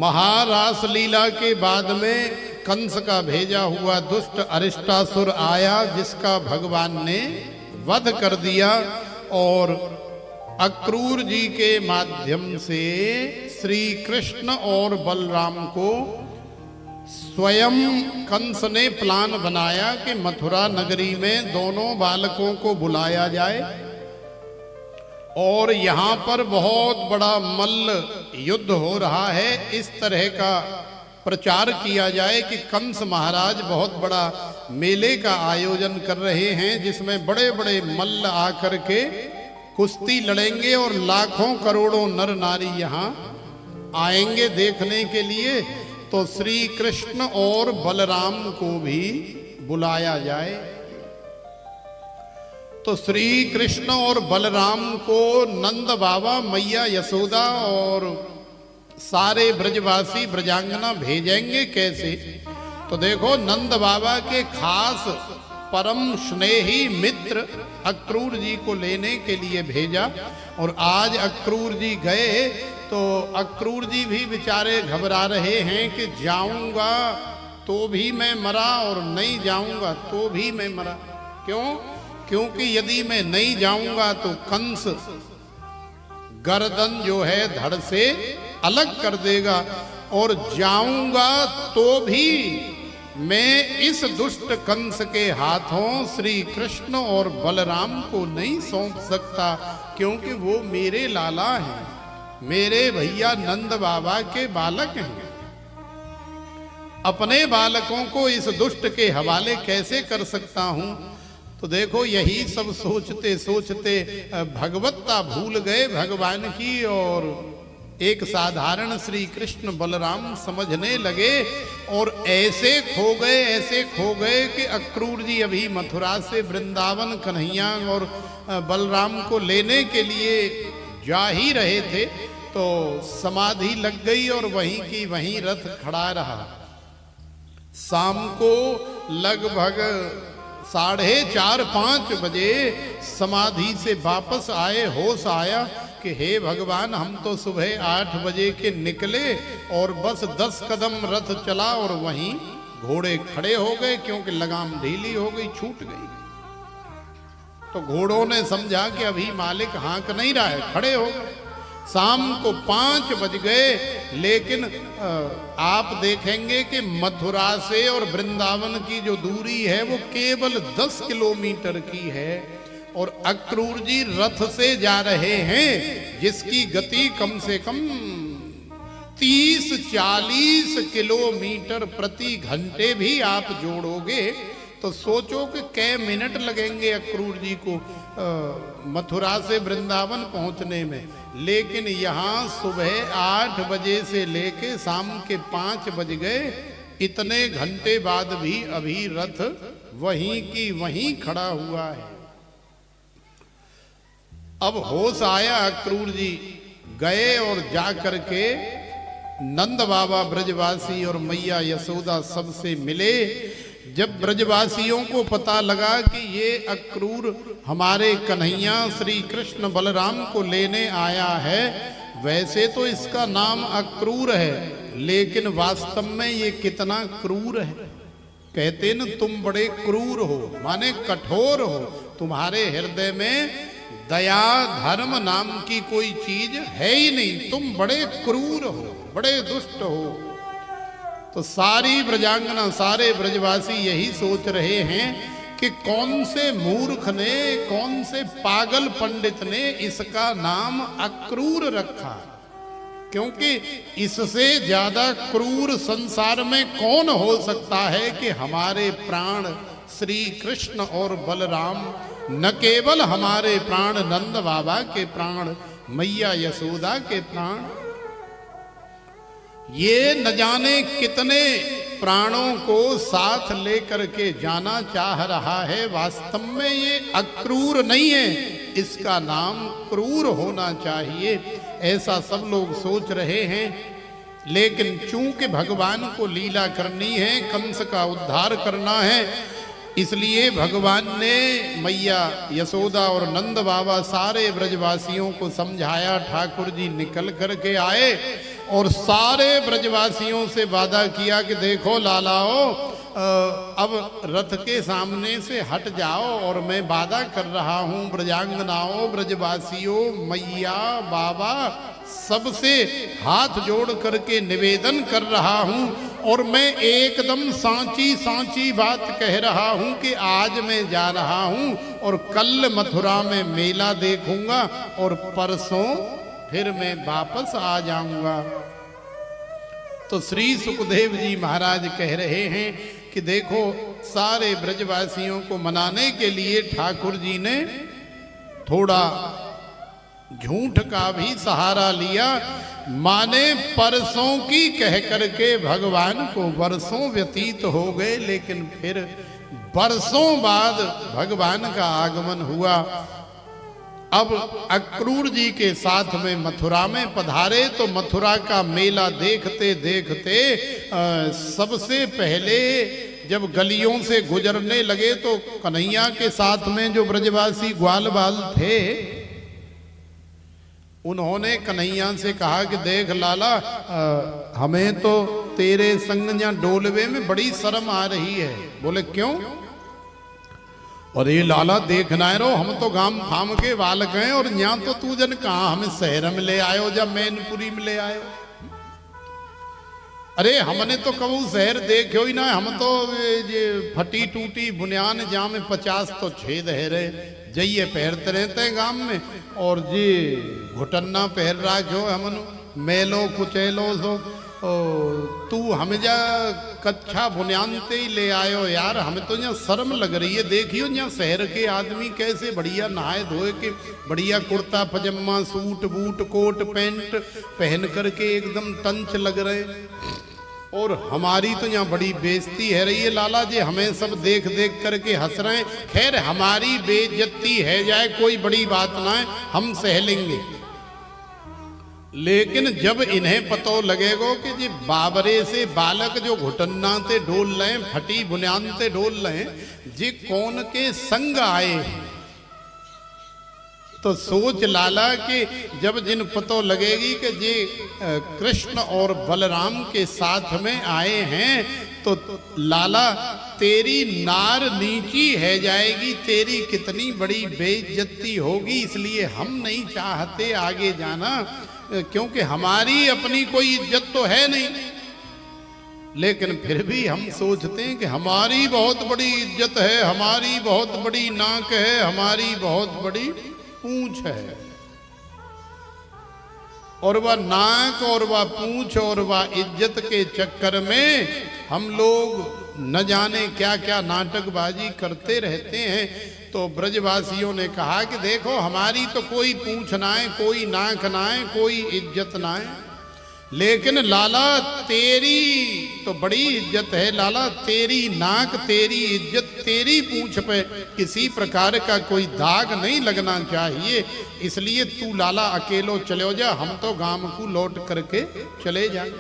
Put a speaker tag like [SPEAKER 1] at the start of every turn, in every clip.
[SPEAKER 1] महारास लीला के बाद में कंस का भेजा हुआ दुष्ट अरिष्टासुर आया, जिसका भगवान ने वध कर दिया और अक्रूर जी के माध्यम से श्री कृष्ण और बलराम को स्वयं कंस ने प्लान बनाया कि मथुरा नगरी में दोनों बालकों को बुलाया जाए और यहाँ पर बहुत बड़ा मल्ल युद्ध हो रहा है। इस तरह का प्रचार किया जाए कि कंस महाराज बहुत बड़ा मेले का आयोजन कर रहे हैं, जिसमें बड़े बड़े मल्ल आकर के कुश्ती लड़ेंगे और लाखों करोड़ों नर नारी यहाँ आएंगे देखने के लिए। तो श्री कृष्ण और बलराम को भी बुलाया जाए। तो श्री कृष्ण और बलराम को नंद बाबा, मैया यशोदा और सारे ब्रजवासी ब्रजांगना भेजेंगे कैसे? तो देखो, नंद बाबा के खास परम स्नेही मित्र अक्रूर जी को लेने के लिए भेजा। और आज अक्रूर जी गए तो अक्रूर जी भी बेचारे घबरा रहे हैं कि जाऊंगा तो भी मैं मरा और नहीं जाऊंगा तो भी मैं मरा। क्यों? क्योंकि यदि मैं नहीं जाऊंगा तो कंस गर्दन जो है धड़ से अलग कर देगा, और जाऊंगा तो भी मैं इस दुष्ट कंस के हाथों श्री कृष्ण और बलराम को नहीं सौंप सकता, क्योंकि वो मेरे लाला हैं, मेरे भैया नंद बाबा के बालक हैं। अपने बालकों को इस दुष्ट के हवाले कैसे कर सकता हूं? तो देखो, यही सब सोचते सोचते भगवत्ता भूल गए भगवान की, और एक साधारण श्री कृष्ण बलराम समझने लगे और ऐसे खो गए कि अक्रूर जी अभी मथुरा से वृंदावन कन्हैया और बलराम को लेने के लिए जा ही रहे थे, तो समाधि लग गई और वहीं की वहीं रथ खड़ा रहा। शाम को लगभग 4:30-5 बजे समाधि से वापस आए, होश आया कि हे भगवान, हम तो सुबह 8 बजे के निकले और बस 10 कदम रथ चला और वहीं घोड़े खड़े हो गए, क्योंकि लगाम ढीली हो गई, छूट गई। तो घोड़ों ने समझा कि अभी मालिक हाँक नहीं रहा है, खड़े हो गए। शाम को 5 बज गए, लेकिन आप देखेंगे कि मथुरा से और वृंदावन की जो दूरी है वो केवल 10 किलोमीटर की है, और अक्रूर जी रथ से जा रहे हैं जिसकी गति कम से कम 30-40 किलोमीटर प्रति घंटे भी आप जोड़ोगे तो सोचो कि कै मिनट लगेंगे अक्रूर जी को मथुरा से वृंदावन पहुंचने में। लेकिन यहाँ सुबह 8 बजे से लेके शाम के 5 बज गए, इतने घंटे बाद भी अभी रथ वहीं की वहीं खड़ा हुआ है। अब होश आया, अक्रूर जी गए और जा करके नंद बाबा, ब्रजवासी और मैया यशोदा सबसे मिले। जब ब्रजवासियों को पता लगा कि ये अक्रूर हमारे कन्हैया श्री कृष्ण बलराम को लेने आया है, वैसे तो इसका नाम अक्रूर है, लेकिन वास्तव में ये कितना क्रूर है। कहते न, तुम बड़े क्रूर हो, माने कठोर हो, तुम्हारे हृदय में दया धर्म नाम की कोई चीज है ही नहीं, तुम बड़े क्रूर हो, बड़े दुष्ट हो। तो सारी ब्रजांगना, सारे ब्रजवासी यही सोच रहे हैं कि कौन से मूर्ख ने, कौन से पागल पंडित ने इसका नाम अक्रूर रखा, क्योंकि इससे ज्यादा क्रूर संसार में कौन हो सकता है कि हमारे प्राण श्री कृष्ण और बलराम, न केवल हमारे प्राण नंद बाबा के प्राण, मैया यशोदा के प्राण, ये न जाने कितने प्राणों को साथ लेकर के जाना चाह रहा है। वास्तव में ये अक्रूर नहीं है, इसका नाम क्रूर होना चाहिए, ऐसा सब लोग सोच रहे हैं। लेकिन चूंकि भगवान को लीला करनी है, कंस का उद्धार करना है, इसलिए भगवान ने मैया यशोदा और नंद बाबा सारे ब्रजवासियों को समझाया। ठाकुर जी निकल करके आए और सारे ब्रजवासियों से वादा किया कि देखो लालाओ, अब रथ के सामने से हट जाओ और मैं वादा कर रहा हूँ ब्रजांगनाओं, ब्रजवासियों, मैया, बाबा, सबसे हाथ जोड़ करके निवेदन कर रहा हूँ और मैं एकदम सांची सांची बात कह रहा हूँ कि आज मैं जा रहा हूँ और कल मथुरा में मेला देखूंगा और परसों फिर मैं वापस आ जाऊंगा। तो श्री सुखदेव जी महाराज कह रहे हैं कि देखो, सारे ब्रजवासियों को मनाने के लिए ठाकुर जी ने थोड़ा झूठ का भी सहारा लिया। माने परसों की कह करके भगवान को वर्षों व्यतीत हो गए, लेकिन फिर बरसों बाद भगवान का आगमन हुआ। अब अक्रूर जी के साथ में मथुरा में पधारे तो मथुरा का मेला देखते देखते सबसे पहले जब गलियों से गुजरने लगे तो कन्हैया के साथ में जो ब्रजवासी ग्वाल बाल थे, उन्होंने कन्हैया से कहा कि देख लाला, हमें तो तेरे संग या डोलवे में बड़ी शर्म आ रही है। बोले क्यों? और ये लाला देखना है रो, हम तो गांव फाम के बालक हैं और यहाँ तो तू जन कहा हमें शहर में ले आयो या मैनपुरी में ले आयो। अरे हमने तो कबू शहर देखो ही ना, हम तो ये फटी टूटी बुनियान जहाँ में 50 तो छेद है रे, जइए पहनते रहते हैं गांव में और जी घुटन्ना पहन रखो हमन मेलो कुचेलो सो तू हमें जा कच्छा बुनियानते ही ले आयो यार, हमें तो यहाँ शर्म लग रही है। देखियो यहाँ शहर के आदमी कैसे बढ़िया नहाए धोए के बढ़िया कुर्ता पजामा सूट बूट कोट पैंट पहन करके एकदम टंच लग रहे, और हमारी तो यहाँ बड़ी बेइज्जती है रही है लाला जी, हमें सब देख देख करके हंस रहे हैं। खैर हमारी बेइज्जती है जाए कोई बड़ी बात ना है, हम सह लेंगे, लेकिन जब इन्हें पतो लगेगो कि जी बाबरे से बालक जो घुटन्ना ते डोल रहे, फटी बुनियान ते डोल रहे, जी कौन के संग आए, तो सोच लाला कि जब जिन पतो लगेगी कि जी कृष्ण और बलराम के साथ में आए हैं, तो लाला तेरी नार नीची है जाएगी, तेरी कितनी बड़ी बेइज्जती होगी। इसलिए हम नहीं चाहते आगे जाना, क्योंकि हमारी अपनी कोई इज्जत तो है नहीं, लेकिन फिर भी हम सोचते हैं कि हमारी बहुत बड़ी इज्जत है, हमारी बहुत बड़ी नाक है, हमारी बहुत बड़ी पूंछ है, और वह नाक और वह पूंछ और वह इज्जत के चक्कर में हम लोग न जाने क्या क्या नाटकबाजी करते रहते हैं। तो ब्रजवासियों ने कहा कि देखो हमारी तो कोई पूंछ ना है, कोई नाक ना है, कोई इज्जत ना है, लेकिन लाला तेरी तो बड़ी इज्जत है, लाला तेरी नाक तेरी इज्जत तेरी पूंछ पे किसी प्रकार का कोई दाग नहीं लगना चाहिए, इसलिए तू लाला अकेलो चले जा, हम तो गांव को लौट करके चले जाए।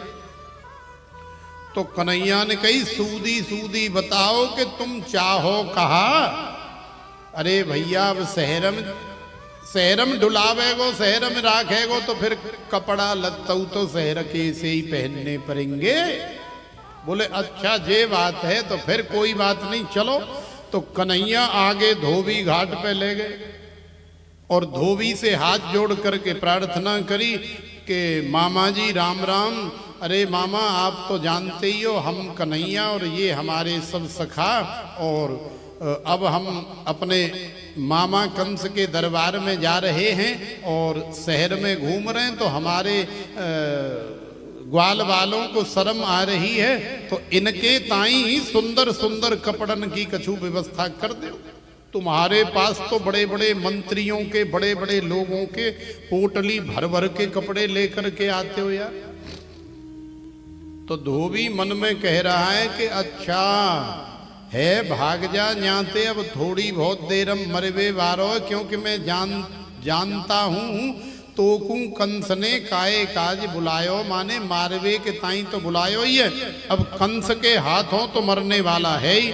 [SPEAKER 1] तो कन्हैया ने कही सूदी सूदी बताओ कि तुम चाहो कहा। अरे भैया अब शहरम डुलावेगो शहरम राखेगो तो फिर कपड़ा लत्तऊ तो शहर के से ही पहनने पड़ेंगे। बोले अच्छा ये बात है तो फिर कोई बात नहीं, चलो। तो कन्हैया आगे धोबी घाट पे ले गए और धोबी से हाथ जोड़ करके प्रार्थना करी कि मामा जी राम राम। अरे मामा आप तो जानते ही हो हम कन्हैया और ये हमारे सब सखा, और अब हम अपने मामा कंस के दरबार में जा रहे हैं और शहर में घूम रहे हैं, तो हमारे ग्वाल वालों को शर्म आ रही है, तो इनके ताई ही सुंदर सुंदर कपड़न की कछु व्यवस्था कर दो। तुम्हारे पास तो बड़े बड़े मंत्रियों के बड़े बड़े लोगों के पोटली भर भर के कपड़े लेकर के आते हो यार। तो धोबी मन में कह रहा है कि अच्छा है भाग जा न्याते, अब थोड़ी बहुत देर हम मरवे वारो, क्योंकि मैं जानता हूँ तो कंस ने काए काज बुलायो, माने मारवे के ताई तो बुलायो ही है, अब कंस के हाथों तो मरने वाला है ही।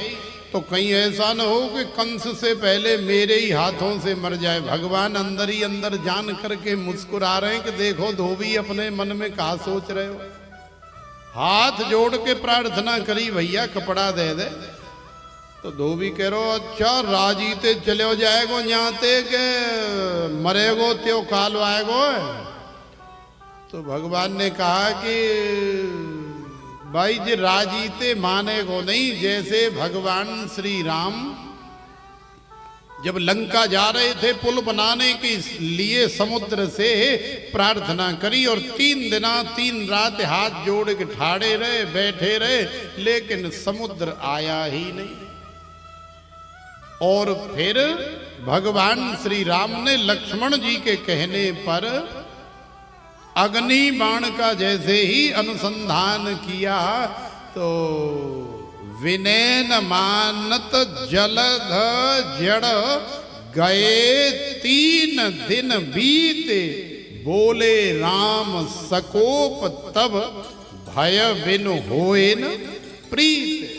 [SPEAKER 1] तो कहीं ऐसा न हो कि कंस से पहले मेरे ही हाथों से मर जाए। भगवान अंदर ही अंदर जान करके मुस्कुरा रहे हैं कि देखो धोबी अपने मन में कहा सोच रहे हो। हाथ जोड़ के प्रार्थना करी भैया कपड़ा दे दे। तो धोबी कह रो अच्छा राजीते चले जाएगो जाते के मरेगो त्यो काल आएगो। तो भगवान ने कहा कि भाई जी राजीते मानेगो नहीं। जैसे भगवान श्री राम जब लंका जा रहे थे पुल बनाने के लिए समुद्र से प्रार्थना करी और 3 दिन 3 रात हाथ जोड़ के ठाड़े रहे बैठे रहे, लेकिन समुद्र आया ही नहीं। और फिर भगवान श्री राम ने लक्ष्मण जी के कहने पर अग्नि बाण का जैसे ही अनुसंधान किया तो विनयन मानत जलध जड़ गए 3 दिन बीते, बोले राम सकोप तब भय बिन होए न प्रीत।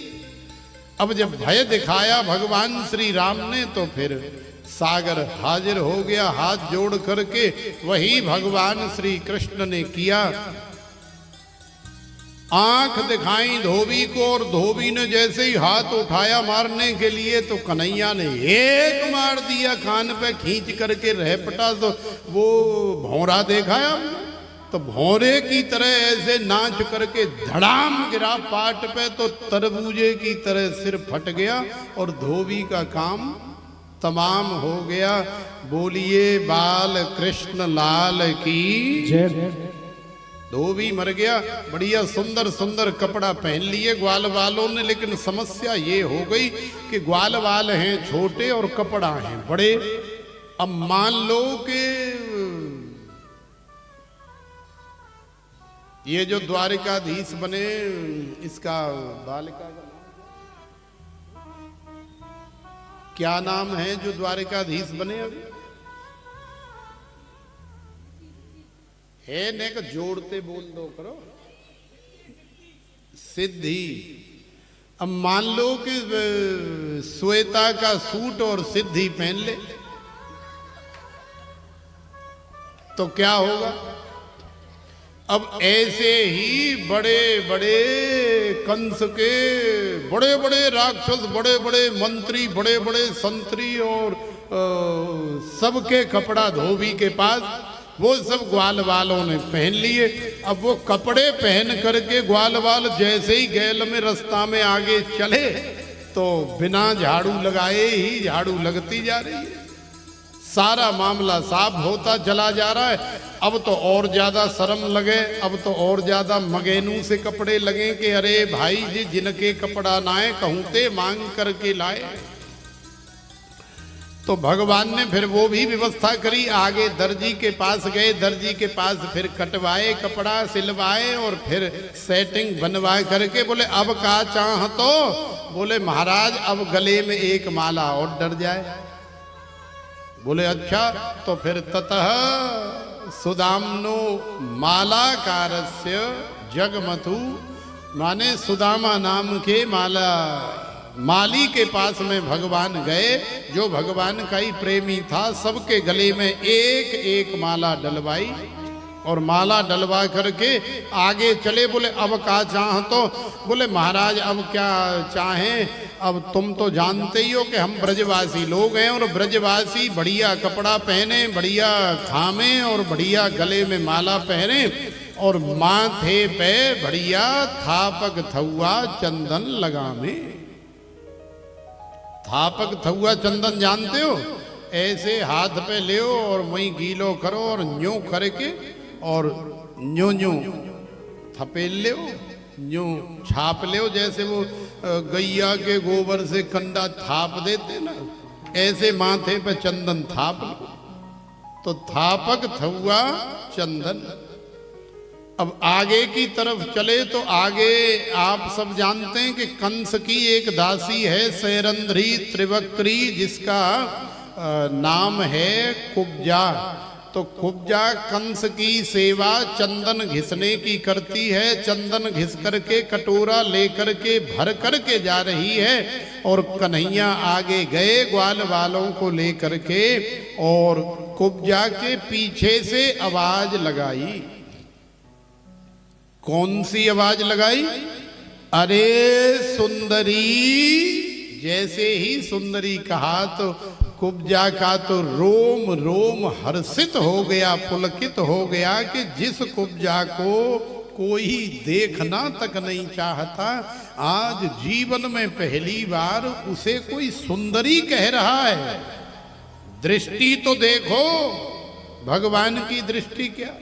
[SPEAKER 1] अब जब भय दिखाया भगवान श्री राम ने तो फिर सागर हाजिर हो गया हाथ जोड़ करके। वही भगवान श्री कृष्ण ने किया, आंख दिखाई धोबी को और धोबी ने जैसे ही हाथ उठाया मारने के लिए तो कन्हैया ने एक मार दिया कान पे खींच करके रहपटा। तो वो भौरा देखा तो भौरे की तरह ऐसे नाच करके धड़ाम गिरा पाट पे तो तरबूजे की तरह सिर फट गया और धोबी का काम तमाम हो गया। बोलिए बाल कृष्ण लाल की जय। धोबी मर गया। बढ़िया सुंदर सुंदर कपड़ा पहन लिए ग्वाल वालों ने, लेकिन समस्या ये हो गई कि ग्वाल वाल हैं छोटे और कपड़ा है बड़े। अब मान लो कि ये जो द्वारिकाधीश बने इसका बालिका क्या नाम है जो द्वारिकाधीश बने अभी है ने का जोड़ते बोल दो करो सिद्धि। अब मान लो कि श्वेता का सूट और सिद्धि पहन ले तो क्या होगा। अब ऐसे ही बड़े बड़े कंस के बड़े बड़े राक्षस बड़े बड़े मंत्री बड़े बड़े संतरी और सबके कपड़ा धोबी के पास वो सब ग्वाल वालों ने पहन लिए। अब वो कपड़े पहन करके ग्वाल वाल जैसे ही गैल में रास्ता में आगे चले तो बिना झाड़ू लगाए ही झाड़ू लगती जा रही है। सारा मामला साफ होता चला जा रहा है। अब तो और ज्यादा शर्म लगे, अब तो और ज्यादा मगेनू से कपड़े लगे कि अरे भाई जी जिनके कपड़ा नाए कहूते मांग करके लाए। तो भगवान ने फिर वो भी व्यवस्था करी। आगे दर्जी के पास गए, दर्जी के पास फिर कटवाए कपड़ा सिलवाए और फिर सेटिंग बनवा करके बोले अब का चाह तो बोले महाराज अब गले में एक माला और डर जाए। बोले अच्छा। तो फिर ततः सुदामनो मालाकारस्य जगमथु माने सुदामा नाम के माली के पास में भगवान गए जो भगवान का ही प्रेमी था। सबके गले में एक एक माला डलवाई और माला डलवा करके आगे चले। बोले अब का चाह तो बोले महाराज अब क्या चाहें, अब तुम तो जानते ही हो कि हम ब्रजवासी लोग हैं और ब्रजवासी बढ़िया कपड़ा पहने बढ़िया खामे और बढ़िया गले में माला पहने और माथे पे बढ़िया थापक थुआ चंदन लगावे। थापक थुआ चंदन जानते हो, ऐसे हाथ पे ले और वहीं गीलो करो और न्यू करके और न्यू न्यू थपेल ले न्यू छाप ले। जैसे वो गैया के गोबर से कंडा थाप देते ना, ऐसे माथे पे चंदन थाप लो। तो थापक थुआ चंदन। अब आगे की तरफ चले तो आगे आप सब जानते हैं कि कंस की एक दासी है सैरंध्री त्रिवक्त्री जिसका नाम है कुब्जा। तो तो कुब्जा कंस की सेवा चंदन घिसने की करती है। चंदन घिस करके कटोरा लेकर के भर करके जा रही है और कन्हैया आगे गए ग्वाल वालों को लेकर के और कुब्जा के पीछे से आवाज लगाई। कौन सी आवाज लगाई? अरे सुंदरी। जैसे ही सुंदरी कहा तो कुब्जा का तो रोम रोम हर्षित हो गया, पुलकित हो गया कि जिस कुब्जा को कोई देखना तक नहीं चाहता, आज जीवन में पहली बार उसे कोई सुंदरी कह रहा है। दृष्टि तो देखो, भगवान की दृष्टि क्या,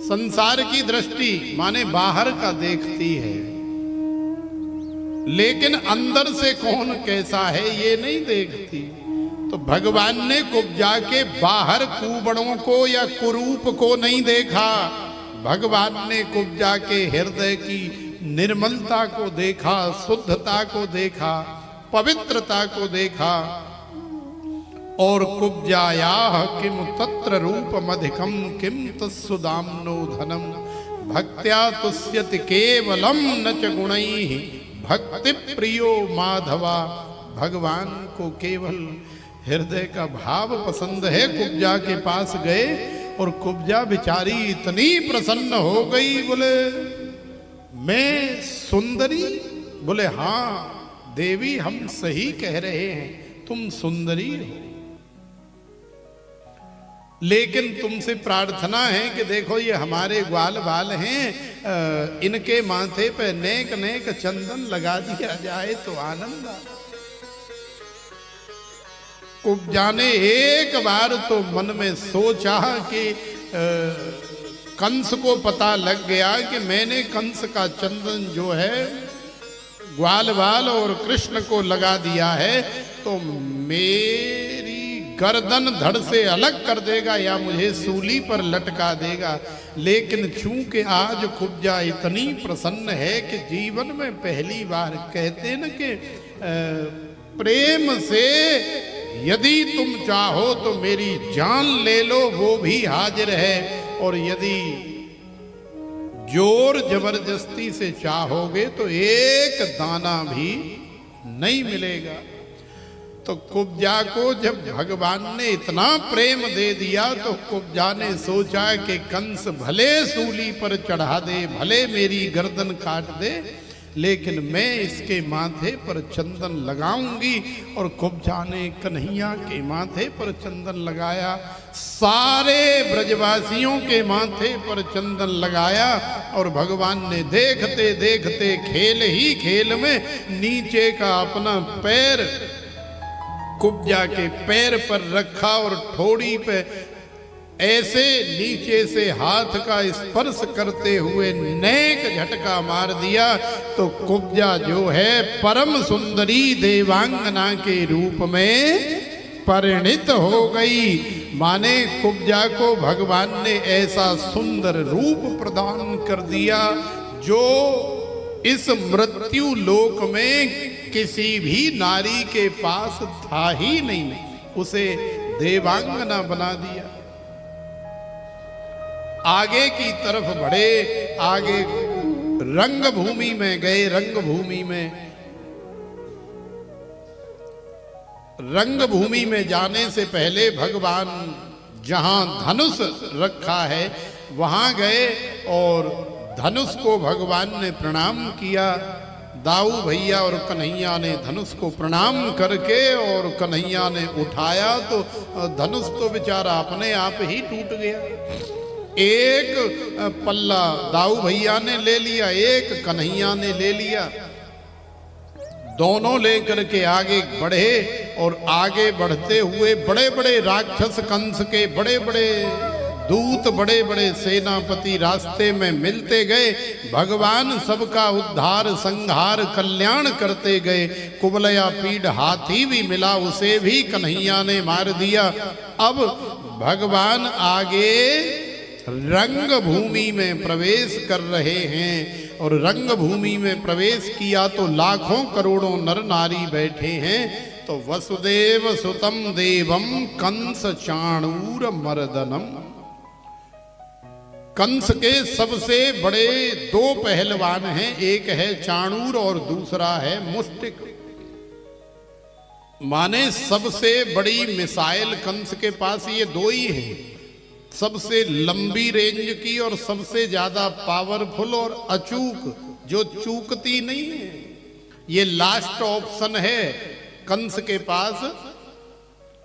[SPEAKER 1] संसार की दृष्टि माने बाहर का देखती है, लेकिन अंदर से कौन कैसा है ये नहीं देखती। तो भगवान ने कुब्जा के बाहर कुबड़ों को या कुरूप को नहीं देखा, भगवान ने कुब्जा के हृदय की निर्मलता को देखा, शुद्धता को देखा, पवित्रता को देखा। और कुब्जायाः किम तत्र रूपमधिकं किम तत्सुदाम्नो धनम भक्त्या तुष्यति केवलम न च गुणैः भक्ति प्रियो माधवा। भगवान को केवल हृदय का भाव पसंद है। कुब्जा के पास गए और कुब्जा बेचारी इतनी प्रसन्न हो गई, बोले मैं सुंदरी? बोले हाँ देवी, हम सही कह रहे हैं, तुम सुंदरी हो, लेकिन तुमसे प्रार्थना है कि देखो ये हमारे ग्वाल बाल हैं, इनके माथे पे नेक नेक चंदन लगा दिया जाए तो आनंद आ। कुब्जा ने एक बार तो मन में सोचा कि कंस को पता लग गया कि मैंने कंस का चंदन जो है ग्वाल बाल और कृष्ण को लगा दिया है, तो मेरी गर्दन धड़ से अलग कर देगा या मुझे सूली पर लटका देगा। लेकिन चूंकि आज कुब्जा इतनी प्रसन्न है कि जीवन में पहली बार कहते न कि प्रेम से यदि तुम चाहो तो मेरी जान ले लो, वो भी हाजिर है, और यदि जोर जबरदस्ती से चाहोगे तो एक दाना भी नहीं मिलेगा। तो कुब्जा को जब भगवान ने इतना प्रेम दे दिया तो कुब्जा ने सोचा कि कंस भले सूली पर चढ़ा दे, भले मेरी गर्दन काट दे, लेकिन मैं इसके माथे पर चंदन लगाऊंगी। और कुब्जा ने कन्हैया के माथे पर चंदन लगाया, सारे ब्रजवासियों के माथे पर चंदन लगाया, और भगवान ने देखते देखते खेल ही खेल में नीचे का अपना पैर कुब्जा के पैर पर रखा और ठोड़ी पे ऐसे नीचे से हाथ का स्पर्श करते हुए नेक झटका मार दिया। तो कुब्जा जो है परम सुंदरी देवांगना के रूप में परिणित हो गई। माने कुब्जा को भगवान ने ऐसा सुंदर रूप प्रदान कर दिया जो इस मृत्यु लोक में किसी भी नारी के पास था ही नहीं, उसे देवांगना बना दिया। आगे की तरफ बढ़े, आगे रंगभूमि में गए। रंगभूमि में जाने से पहले भगवान जहां धनुष रखा है वहां गए और धनुष को भगवान ने प्रणाम किया। दाऊ भैया और कन्हैया ने धनुष को प्रणाम करके और कन्हैया ने उठाया तो धनुष तो बेचारा अपने आप ही टूट गया। एक पल्ला दाऊ भैया ने ले लिया, एक कन्हैया ने ले लिया, दोनों लेकर के आगे बढ़े। और आगे बढ़ते हुए बड़े बड़े राक्षस कंस के बड़े बड़े दूत, बड़े बड़े सेनापति रास्ते में मिलते गए। भगवान सबका उद्धार संहार कल्याण करते गए। कुबलया पीड़ हाथी भी मिला, उसे भी कन्हैया ने मार दिया। अब भगवान आगे रंग भूमि में प्रवेश कर रहे हैं, और रंग भूमि में प्रवेश किया तो लाखों करोड़ों नर नारी बैठे हैं। तो वसुदेव सुतम देवम कंस चाणूर मर्दनम। कंस के सबसे बड़े दो पहलवान हैं, एक है चाणूर और दूसरा है मुष्टिक। माने सबसे बड़ी मिसाइल कंस के पास ये दो ही है, सबसे लंबी रेंज की और सबसे ज्यादा पावरफुल और अचूक, जो चूकती नहीं है। ये लास्ट ऑप्शन है कंस के पास,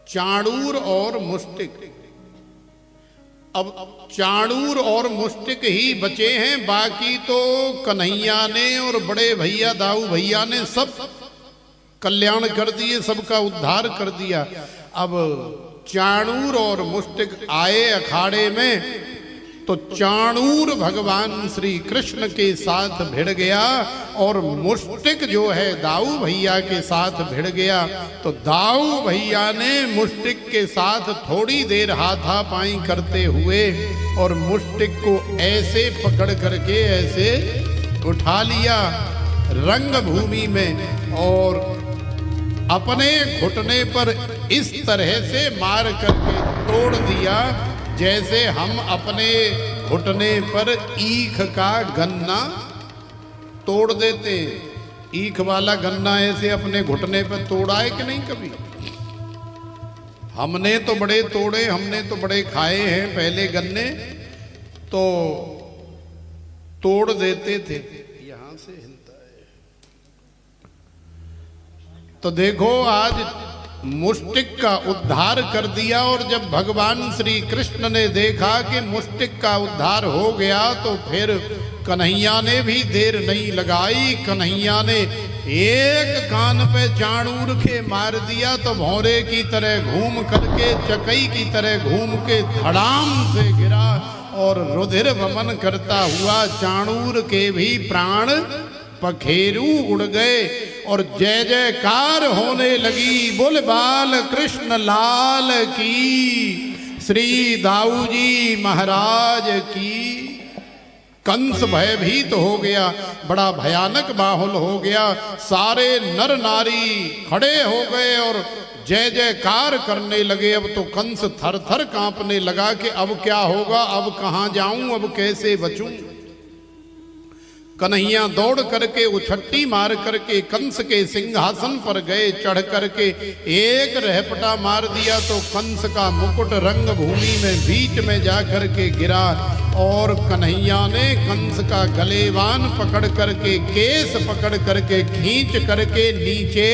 [SPEAKER 1] चाणूर और मुष्टिक। अब चाणूर और मुष्टिक ही बचे हैं, बाकी तो कन्हैया ने और बड़े भैया दाऊ भैया ने सब कल्याण कर दिए, सबका उद्धार कर दिया। अब चाणूर और मुष्टिक आए अखाड़े में, तो चाणूर भगवान श्री कृष्ण के साथ भिड़ गया और मुष्टिक जो है दाऊ भैया के साथ भिड़ गया। तो दाऊ भैया ने मुष्टिक के साथ थोड़ी देर हाथापाई करते हुए और मुष्टिक को ऐसे पकड़ करके ऐसे उठा लिया रंगभूमि में और अपने घुटने पर इस तरह से मार करके तोड़ दिया, जैसे हम अपने घुटने पर ईख का गन्ना तोड़ देते। ईख वाला गन्ना ऐसे अपने घुटने पर तोड़ा है कि नहीं कभी? हमने तो बड़े तोड़े, हमने तो बड़े खाए हैं पहले गन्ने, तो तोड़ देते थे। यहां से हिलता है तो देखो आज मुष्टिक का उद्धार कर दिया। और जब भगवान श्री कृष्ण ने देखा कि मुष्टिक का उद्धार हो गया, तो फिर कन्हैया ने भी देर नहीं लगाई। कन्हैया ने एक कान पे चाणूर के मार दिया, तो भौरे की तरह घूम करके, चकई की तरह घूम के धड़ाम से गिरा और रुधिर वमन करता हुआ चाणूर के भी प्राण पखेरु उड़ गए और जय जयकार होने लगी। बोल बाल कृष्ण लाल की, श्री दाऊ जी महाराज की। कंस भयभीत हो गया, बड़ा भयानक माहौल हो गया। सारे नर नारी खड़े हो गए और जय जयकार करने लगे। अब तो कंस थर थर कांपने लगा कि अब क्या होगा, अब कहां जाऊं, अब कैसे बचूं। कन्हैया दौड़ करके उछट्टी मार करके कंस के सिंहासन पर गए, चढ़ करके एक रहपटा मार दिया, तो कंस का मुकुट रंग भूमि में बीच में जा करके गिरा और कन्हैया ने कंस का गलेवान पकड़ करके, केस पकड़ करके खींच करके नीचे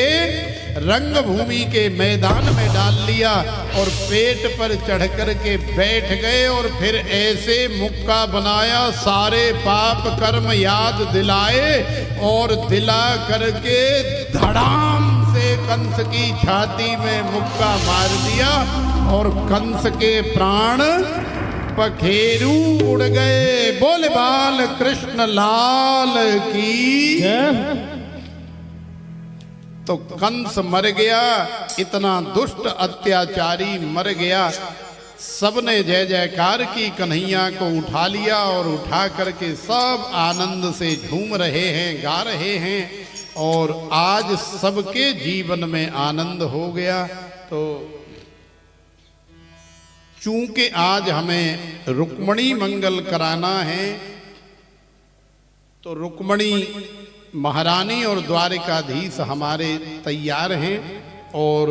[SPEAKER 1] रंग भूमि के मैदान में डाल लिया और पेट पर चढ़ करके बैठ गए और फिर ऐसे मुक्का बनाया, सारे पाप कर्म याद दिलाए और दिला करके धड़ाम से कंस की छाती में मुक्का मार दिया और कंस के प्राण पखेरु उड़ गए। बोल बाल कृष्ण लाल की। तो कंस मर गया, इतना दुष्ट अत्याचारी मर गया। सबने जय जयकार की, कन्हैया को उठा लिया और उठा करके सब आनंद से झूम रहे हैं, गा रहे हैं और आज सबके जीवन में आनंद हो गया। तो चूंकि आज हमें रुक्मणी मंगल कराना है, तो रुक्मणी महारानी और द्वारिकाधीश हमारे तैयार हैं और